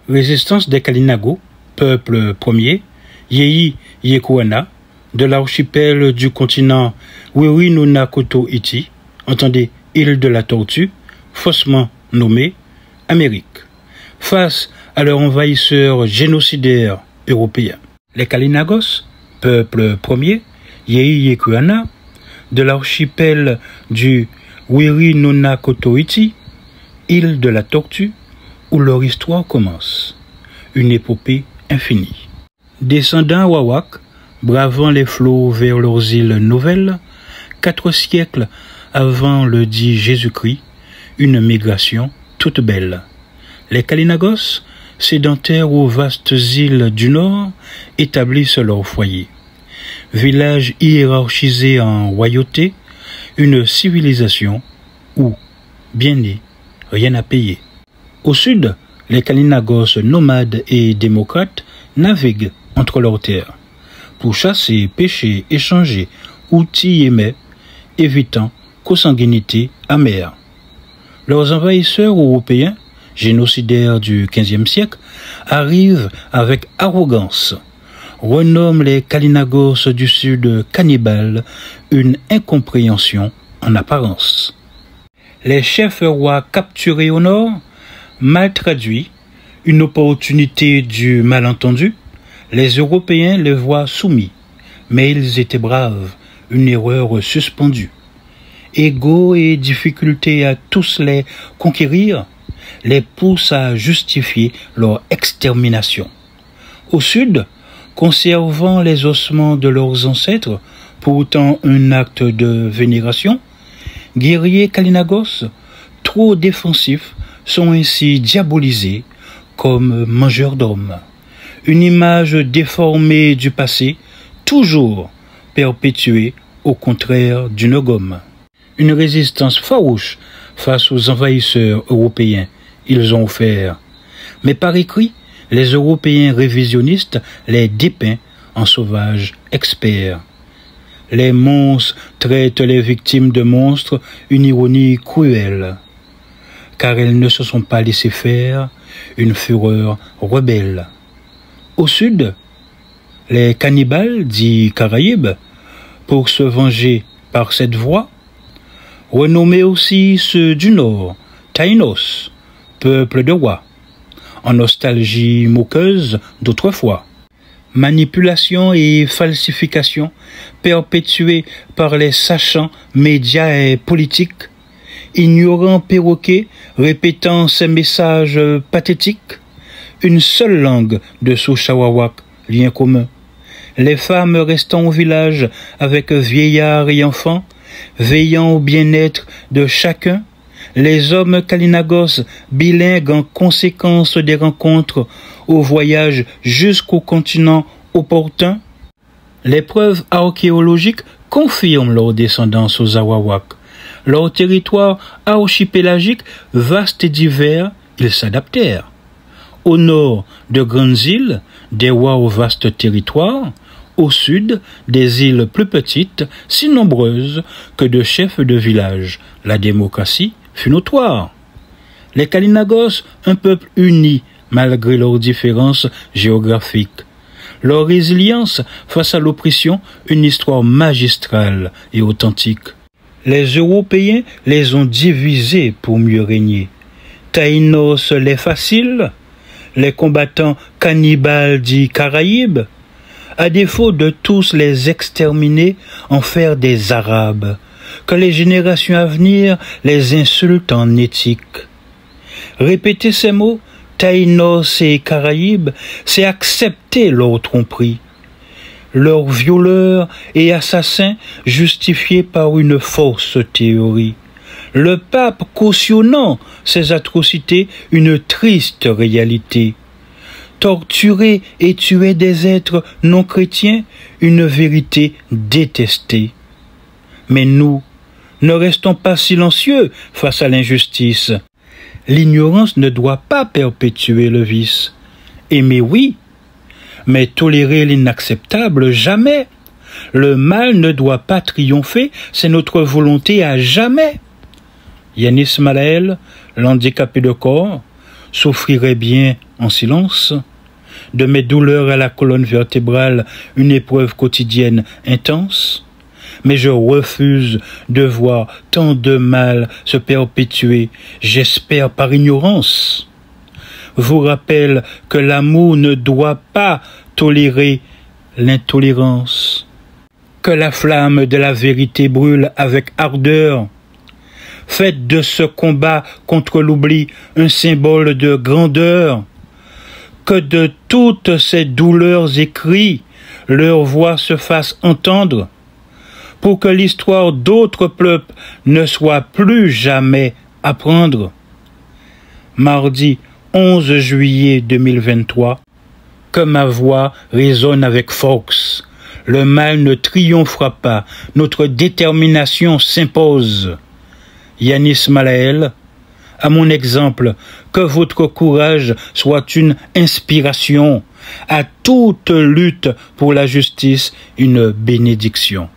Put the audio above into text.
Résistance des Kalinago, peuple premier, Yeyi Yekuana, de l'archipel du continent Wiwi-Nuna-Koto-Iti, entendez île de la Tortue, faussement nommée Amérique, face à leurs envahisseurs génocidaires européens. Les Kalinagos, peuple premier, Yeyi Yekuana, de l'archipel du Wiwi-Nuna-Koto-Iti, île de la Tortue, où leur histoire commence. Une épopée infinie. Descendants Wawak, bravant les flots vers leurs îles nouvelles, 4 siècles avant le dit Jésus-Christ, une migration toute belle. Les Kalinagos, sédentaires aux vastes îles du Nord, établissent leur foyer. Village hiérarchisé en royauté, une civilisation où, bien né, rien à payer. Au sud, les Kalinagos nomades et démocrates naviguent entre leurs terres pour chasser, pêcher, échanger outils et mets, évitant consanguinité amère. Leurs envahisseurs européens, génocidaires du XVe siècle, arrivent avec arrogance, renomment les Kalinagos du sud cannibales, une incompréhension en apparence. Les chefs rois capturés au nord, mal traduits, une opportunité du malentendu, les Européens les voient soumis, mais ils étaient braves, une erreur suspendue. Égaux et difficultés à tous les conquérir, les poussent à justifier leur extermination. Au sud, conservant les ossements de leurs ancêtres, pourtant un acte de vénération, guerriers Kalinagos, trop défensifs, sont ainsi diabolisés comme mangeurs d'hommes. Une image déformée du passé, toujours perpétuée au contraire d'une gomme. Une résistance farouche face aux envahisseurs européens, ils ont offert. Mais par écrit, les Européens révisionnistes les dépeignent en sauvages experts. Les monstres traitent les victimes de monstres, une ironie cruelle, car elles ne se sont pas laissées faire, une fureur rebelle. Au sud, les cannibales, dits Caraïbes, pour se venger par cette voie, renommaient aussi ceux du nord, Taïnos, peuple de rois, en nostalgie moqueuse d'autrefois. Manipulation et falsification perpétuées par les sachants médias et politiques, ignorants perroquets répétant ces messages pathétiques, une seule langue de Souchawawak, lien commun. Les femmes restant au village avec vieillards et enfants, veillant au bien-être de chacun, les hommes Kalinagos bilingues en conséquence des rencontres au voyage jusqu'au continent opportun. Les preuves archéologiques confirment leur descendance aux Awawak. Leur territoire archipélagique, vaste et divers, ils s'adaptèrent. Au nord, de grandes îles, des rois au vaste territoire. Au sud, des îles plus petites, si nombreuses que de chefs de village. La démocratie fut notoire. Les Kalinagos, un peuple uni malgré leurs différences géographiques. Leur résilience face à l'oppression, une histoire magistrale et authentique. Les Européens les ont divisés pour mieux régner. Taïnos les faciles, les combattants cannibales dits Caraïbes, à défaut de tous les exterminer, en faire des Arabes, que les générations à venir les insultent en éthique. Répéter ces mots, Taïnos et Caraïbes, c'est accepter leur tromperie, leurs violeurs et assassins justifiés par une fausse théorie. Le pape cautionnant ces atrocités, une triste réalité. Torturer et tuer des êtres non chrétiens, une vérité détestée. Mais nous, ne restons pas silencieux face à l'injustice. L'ignorance ne doit pas perpétuer le vice. Aimer, oui, mais tolérer l'inacceptable, jamais. Le mal ne doit pas triompher, c'est notre volonté à jamais. Yanis Malael, l'handicapé de corps, souffrirait bien en silence. De mes douleurs à la colonne vertébrale, une épreuve quotidienne intense. Mais je refuse de voir tant de mal se perpétuer, j'espère par ignorance. Vous rappelle que l'amour ne doit pas tolérer l'intolérance, que la flamme de la vérité brûle avec ardeur. Faites de ce combat contre l'oubli un symbole de grandeur, que de toutes ces douleurs écrits, leur voix se fasse entendre, pour que l'histoire d'autres peuples ne soit plus jamais à prendre. Mardi 11 juillet 2023, que ma voix résonne avec force. Le mal ne triomphera pas, notre détermination s'impose. Yanis Malael, à mon exemple, que votre courage soit une inspiration, à toute lutte pour la justice une bénédiction.